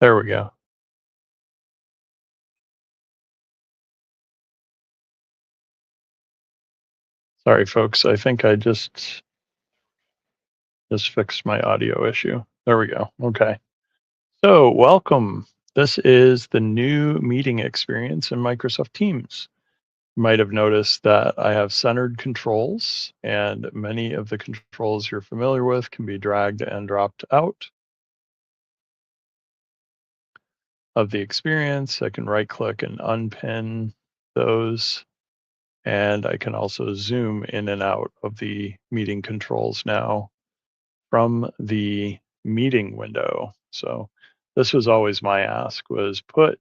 There we go. Sorry, folks. I think I just fixed my audio issue. There we go. Okay. So, welcome. This is the new meeting experience in Microsoft Teams. You might have noticed that I have centered controls, and many of the controls you're familiar with can be dragged and dropped out of the experience. I can right click and unpin those, and I can also zoom in and out of the meeting controls now from the meeting window. So this was always my ask, was put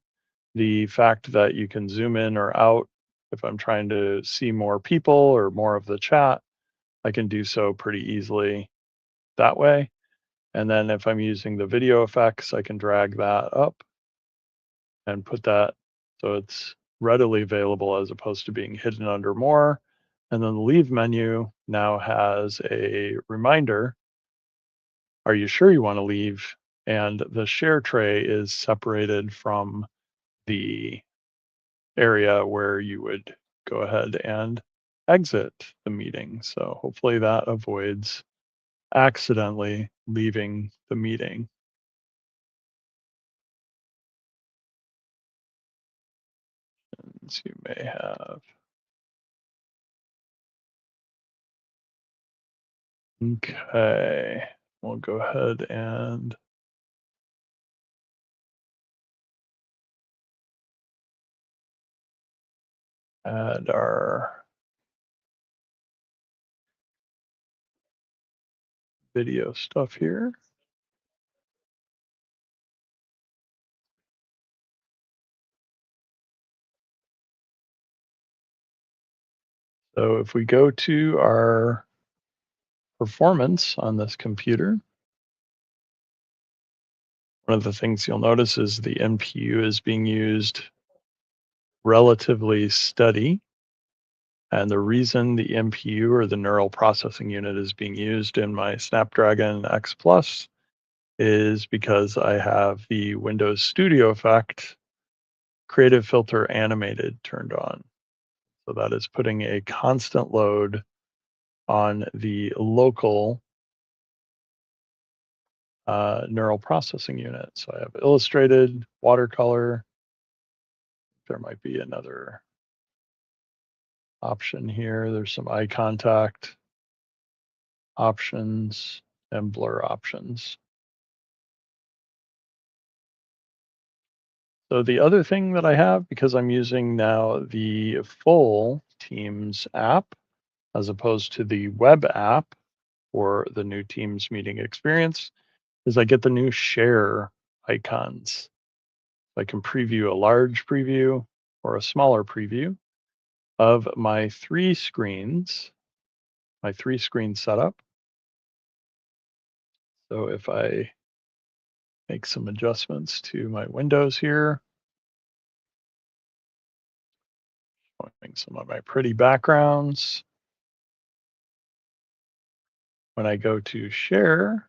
the fact that you can zoom in or out. If I'm trying to see more people or more of the chat, I can do so pretty easily that way. And then if I'm using the video effects, I can drag that up and put that so it's readily available as opposed to being hidden under more. And then the leave menu now has a reminder. Are you sure you want to leave? And the share tray is separated from the area where you would go ahead and exit the meeting. So hopefully that avoids accidentally leaving the meeting. As you may have. Okay, we'll go ahead and add our video stuff here. So if we go to our performance on this computer, one of the things you'll notice is the NPU is being used relatively steady. And the reason the NPU, or the neural processing unit, is being used in my Snapdragon X Plus is because I have the Windows Studio effect creative filter animated turned on. So that is putting a constant load on the local neural processing unit. So I have illustrated, watercolor. There might be another option here. There's some eye contact options and blur options. So the other thing that I have, because I'm using now the full Teams app as opposed to the web app for the new Teams meeting experience, is I get the new share icons. I can preview a large preview or a smaller preview of my my three screen setup. So if I make some adjustments to my windows here, showing some of my pretty backgrounds. When I go to share,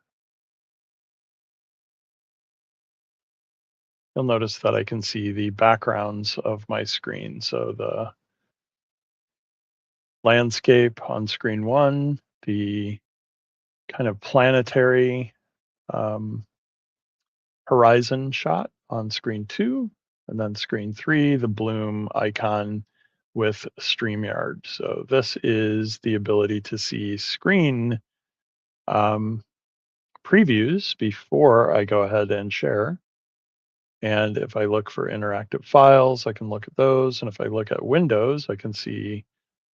you'll notice that I can see the backgrounds of my screen. So the landscape on screen one, the kind of planetary um, horizon shot on screen two, and then screen three, the bloom icon with StreamYard. So this is the ability to see screen um, previews before I go ahead and share. And if I look for interactive files, I can look at those. And if I look at windows, I can see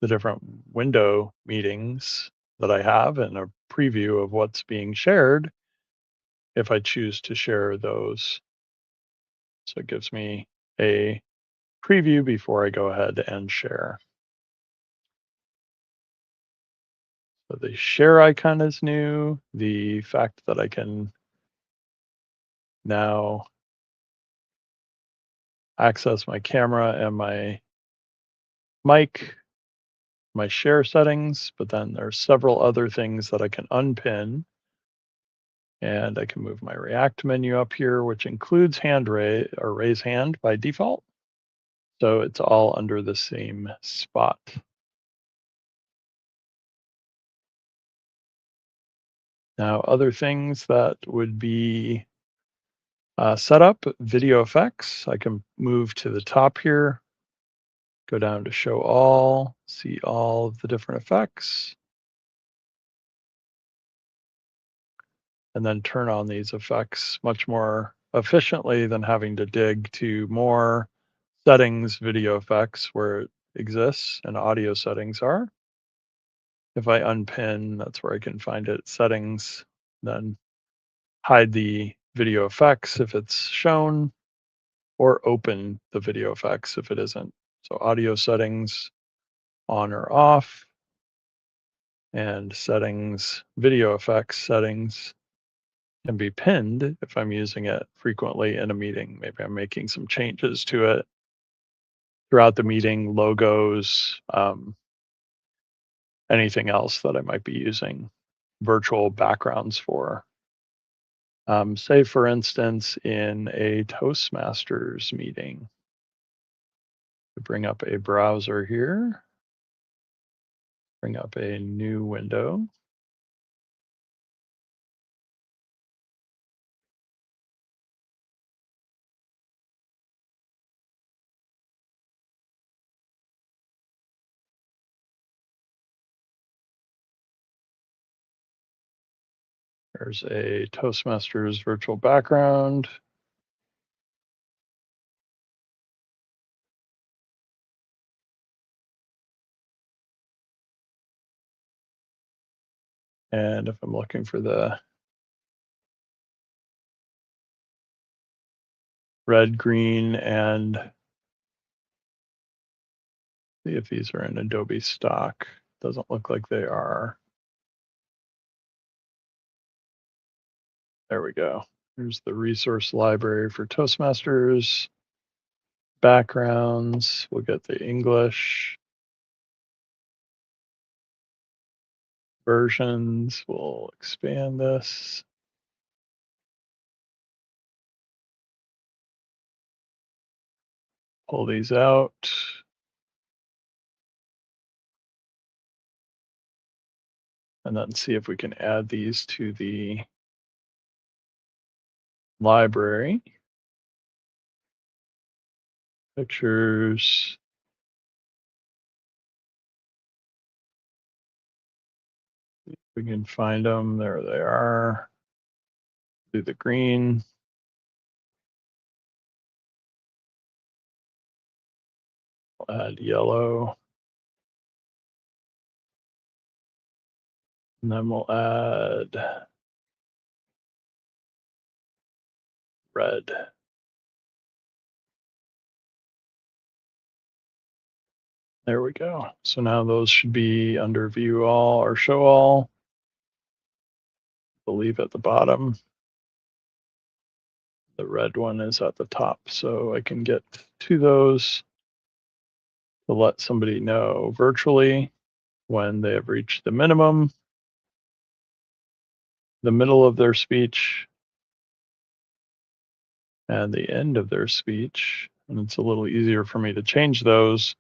the different window meetings that I have and a preview of what's being shared if I choose to share those. So it gives me a preview before I go ahead and share. So the share icon is new. The fact that I can now access my camera and my mic, my share settings, but then there's several other things that I can unpin And I can move my React menu up here, which includes hand raise or raise hand by default. So it's all under the same spot. Now, other things that would be set up, video effects. I can move to the top here, go down to show all, see all of the different effects, and then turn on these effects much more efficiently than having to dig to more settings, video effects where it exists and audio settings are. If I unpin, that's where I can find it, settings, then hide the video effects if it's shown, or open the video effects if it isn't. So audio settings, on or off, and settings, video effects settings can be pinned if I'm using it frequently in a meeting. Maybe I'm making some changes to it throughout the meeting, logos, anything else that I might be using virtual backgrounds for. Say, for instance, in a Toastmasters meeting, bring up a browser here, bring up a new window. There's a Toastmasters virtual background. And if I'm looking for the red, green, and see if these are in Adobe stock. Doesn't look like they are. There we go. Here's the resource library for Toastmasters. Backgrounds, we'll get the English. Versions, we'll expand this. Pull these out. And then see if we can add these to the library. Pictures. We can find them. There they are. Do the green. We'll add yellow. And then we'll add red. There we go. So now those should be under view all or show all. I believe at the bottom. The red one is at the top. So I can get to those to let somebody know virtually when they have reached the minimum, the middle of their speech, and the end of their speech. And it's a little easier for me to change those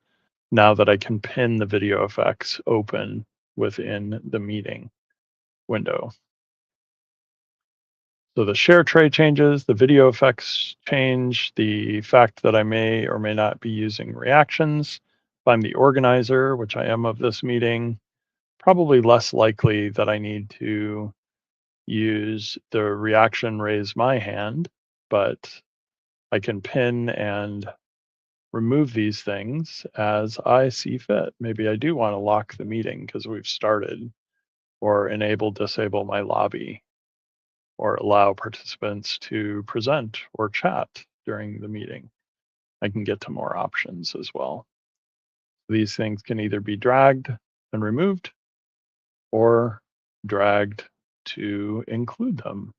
now that I can pin the video effects open within the meeting window. So the share tray changes, the video effects change, the fact that I may or may not be using reactions. If I'm the organizer, which I am of this meeting, probably less likely that I need to use the reaction raise my hand, but I can pin and remove these things as I see fit. Maybe I do want to lock the meeting because we've started, or enable, disable my lobby, or allow participants to present or chat during the meeting. I can get to more options as well. These things can either be dragged and removed or dragged to include them.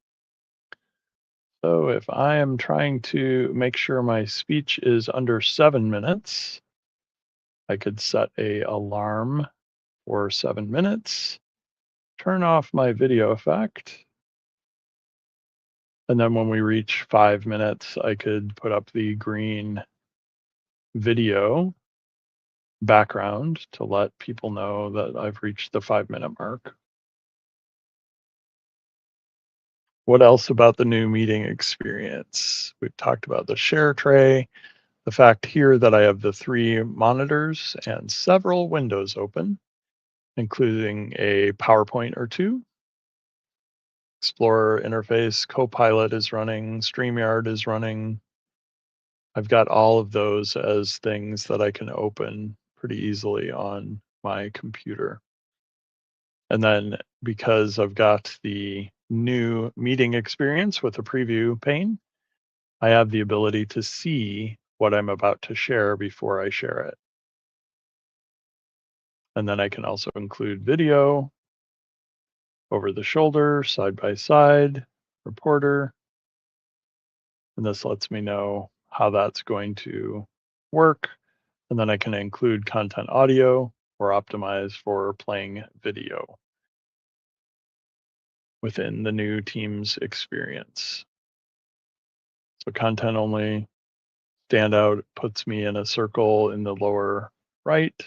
So if I am trying to make sure my speech is under 7 minutes, I could set a alarm for 7 minutes, turn off my video effect, And then when we reach 5 minutes, I could put up the green video background to let people know that I've reached the 5 minute mark. What else about the new meeting experience? We've talked about the share tray, the fact here that I have the three monitors and several windows open, including a PowerPoint or two. Explorer interface, Copilot is running, StreamYard is running. I've got all of those as things that I can open pretty easily on my computer. And then because I've got the new meeting experience with a preview pane, I have the ability to see what I'm about to share before I share it. And then I can also include video, over the shoulder, side by side, reporter, and this lets me know how that's going to work. And then I can include content audio or optimize for playing video within the new Teams experience. So content only, standout puts me in a circle in the lower right,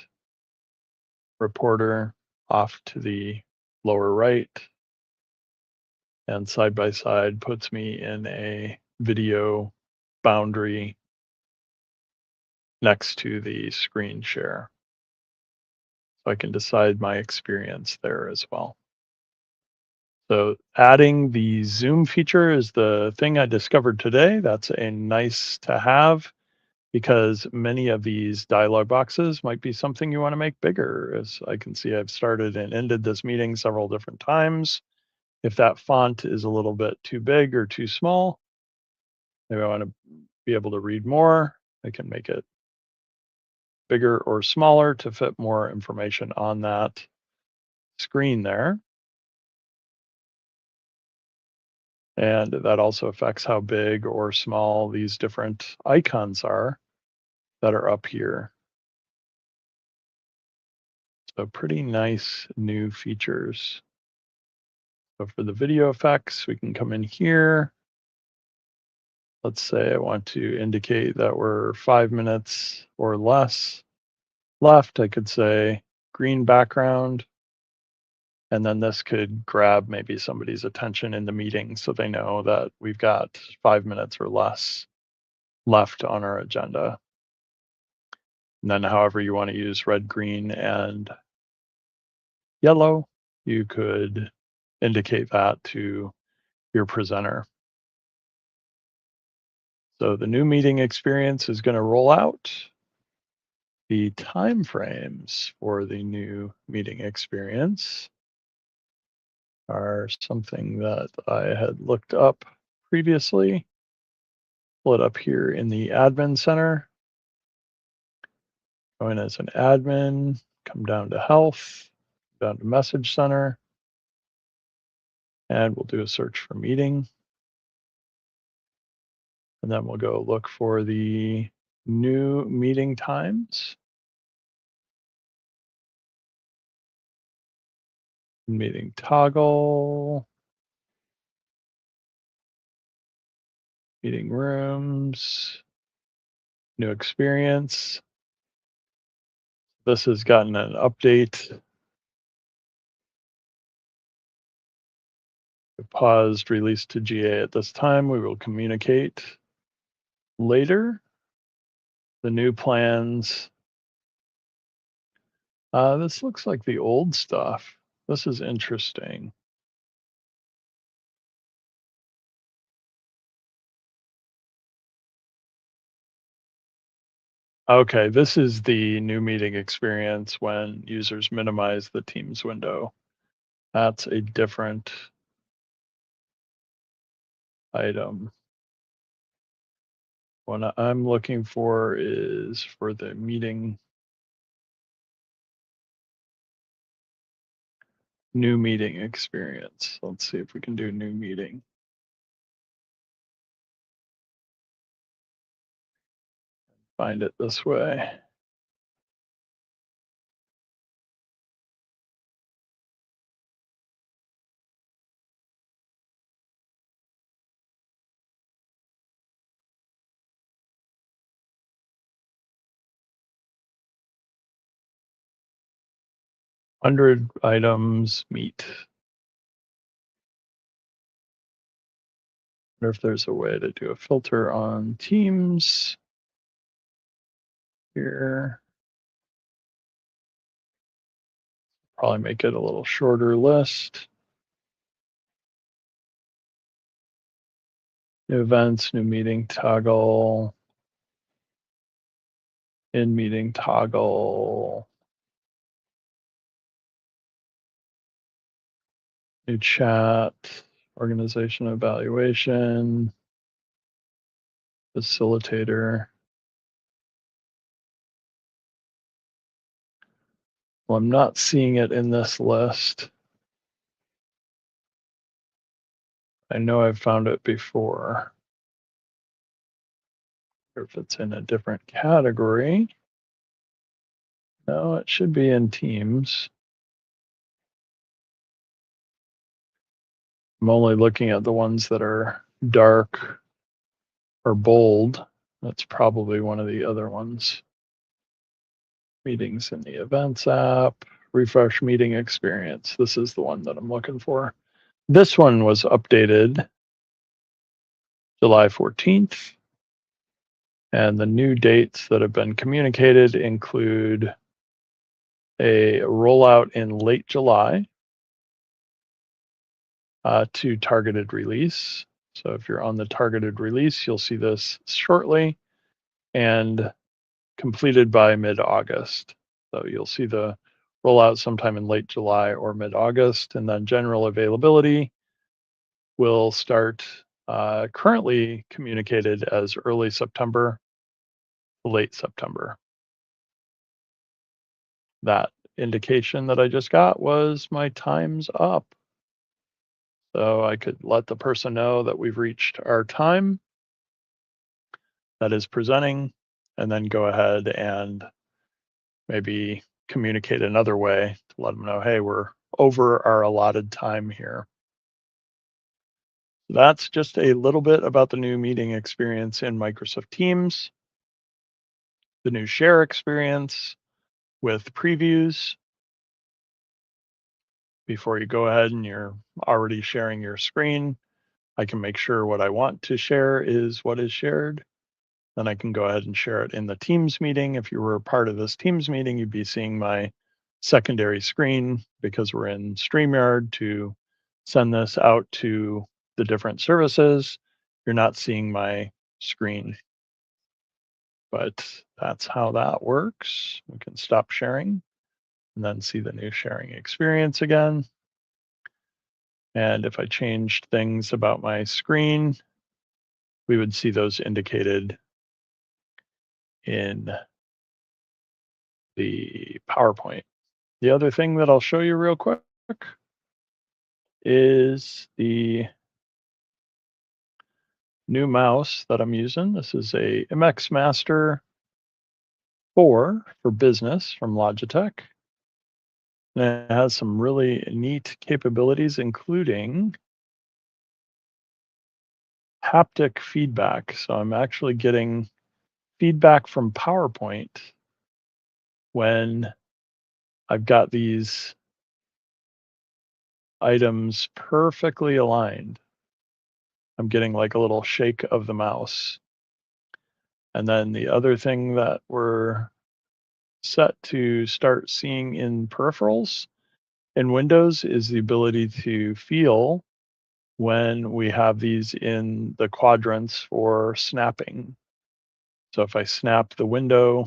reporter off to the lower right, and side by side puts me in a video boundary next to the screen share. So I can decide my experience there as well. So adding the Zoom feature is the thing I discovered today. That's a nice to have because many of these dialog boxes might be something you want to make bigger. As I can see, I've started and ended this meeting several different times. If that font is a little bit too big or too small, maybe I want to be able to read more, I can make it bigger or smaller to fit more information on that screen there. And that also affects how big or small these different icons are that are up here. So pretty nice new features. So for the video effects, we can come in here. Let's say I want to indicate that we're 5 minutes or less left. I could say green background. And then this could grab maybe somebody's attention in the meeting so they know that we've got 5 minutes or less left on our agenda. And then however you want to use red, green, and yellow, you could indicate that to your presenter. So the new meeting experience is going to roll out. The time frames for the new meeting experience are something that I had looked up previously. Pull it up here in the admin center. Go in as an admin, come down to health, down to message center, and we'll do a search for meeting. And then we'll go look for the new meeting times. Meeting toggle, meeting rooms, new experience. This has gotten an update. Paused, released to GA at this time. We will communicate later. The new plans. This looks like the old stuff. This is interesting. Okay, this is the new meeting experience when users minimize the Teams window. That's a different item. What I'm looking for is for the meeting, new meeting experience. Let's see if we can do new meeting. Find it this way. 100 items meet. Wonder if there's a way to do a filter on Teams here. Probably make it a little shorter list. New events, new meeting toggle, in meeting toggle, new chat, organization evaluation, facilitator. Well, I'm not seeing it in this list. I know I've found it before. Or if it's in a different category. No, it should be in Teams. I'm only looking at the ones that are dark or bold. That's probably one of the other ones. Meetings in the Events app, refresh meeting experience. This is the one that I'm looking for. This one was updated July 14th. And the new dates that have been communicated include a rollout in late July to targeted release. So if you're on the targeted release, you'll see this shortly and completed by mid-August. So you'll see the rollout sometime in late July or mid-August, and then general availability will start currently communicated as early September, late September. That indication that I just got was my time's up. So I could let the person know that we've reached our time that is presenting, and then go ahead and maybe communicate another way to let them know, hey, we're over our allotted time here. That's just a little bit about the new meeting experience in Microsoft Teams, the new share experience with previews. Before you go ahead and you're already sharing your screen, I can make sure what I want to share is what is shared. Then I can go ahead and share it in the Teams meeting. If you were a part of this Teams meeting, you'd be seeing my secondary screen because we're in StreamYard to send this out to the different services. You're not seeing my screen, but that's how that works. We can stop sharing and then see the new sharing experience again. And if I changed things about my screen, we would see those indicated in the PowerPoint. The other thing that I'll show you real quick is the new mouse that I'm using. This is a MX Master 4 for business from Logitech. And it has some really neat capabilities, including haptic feedback. So I'm actually getting feedback from PowerPoint when I've got these items perfectly aligned. I'm getting like a little shake of the mouse. And then the other thing that we're set to start seeing in peripherals in Windows is the ability to feel when we have these in the quadrants for snapping. So if I snap the window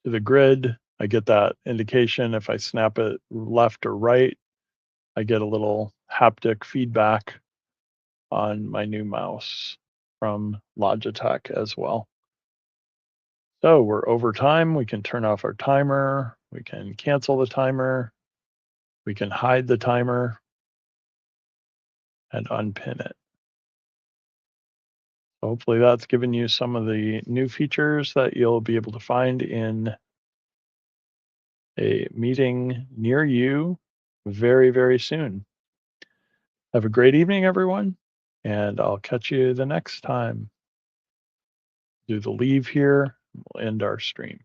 to the grid, I get that indication. If I snap it left or right, I get a little haptic feedback on my new mouse from Logitech as well. So we're over time. We can turn off our timer. We can cancel the timer. We can hide the timer and unpin it. Hopefully that's given you some of the new features that you'll be able to find in a meeting near you very, very soon. Have a great evening, everyone, and I'll catch you the next time. Do the leave here. We'll end our stream.